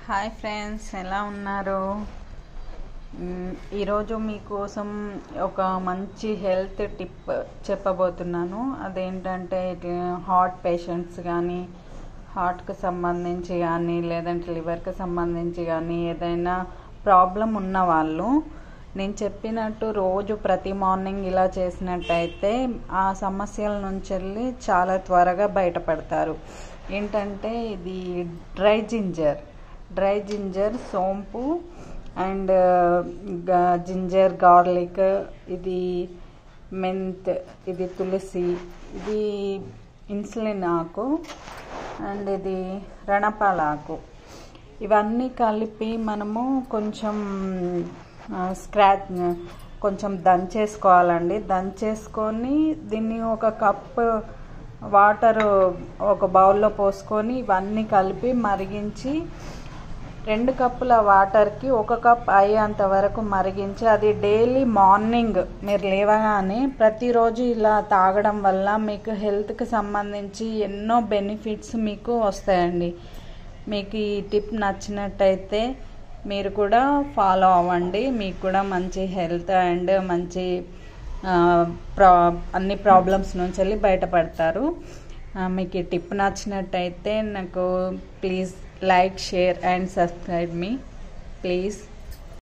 Hi friends, ఎలా ఉన్నారు? ఈరోజు మీకోసం ఒక మంచి హెల్త్ టిప్ చెప్పబోతున్నాను. అదేంటంటే హార్ట్ పేషెంట్స్ కానీ, హార్ట్కి సంబంధించి కానీ, లేదంటే లివర్కి సంబంధించి కానీ ఏదైనా ప్రాబ్లం ఉన్న వాళ్ళు నేను చెప్పినట్టు రోజు ప్రతి మార్నింగ్ ఇలా చేసినట్టయితే ఆ సమస్యల నుంచి వెళ్ళి చాలా త్వరగా బయటపడతారు. ఏంటంటే ఇది డ్రై జింజర్ సోంపు అండ్ జింజర్ గార్లిక్, ఇది మెంత్, ఇది తులసి, ఇది ఇన్సులిన్ ఆకు అండ్ ఇది రణపాల ఆకు. ఇవన్నీ కలిపి మనము కొంచెం దంచేసుకోవాలండి. దంచేసుకొని దీన్ని ఒక కప్పు వాటర్ ఒక బౌల్లో పోసుకొని ఇవన్నీ కలిపి మరిగించి 2 కప్పుల వాటర్కి 1 కప్ అయ్యేంత వరకు మరిగించి అది డైలీ మార్నింగ్ మీరు లేవగానే ప్రతిరోజు ఇలా తాగడం వల్ల మీకు హెల్త్కి సంబంధించి ఎన్నో బెనిఫిట్స్ మీకు వస్తాయండి. మీకు ఈ టిప్ నచ్చినట్టయితే మీరు కూడా ఫాలో అవ్వండి. మీకు కూడా మంచి హెల్త్ అండ్ మంచి అన్ని ప్రాబ్లమ్స్ నుంచి వెళ్ళి బయటపడతారు. మీకు ఈ టిప్ నచ్చినట్టయితే నాకు please like, share and subscribe me please.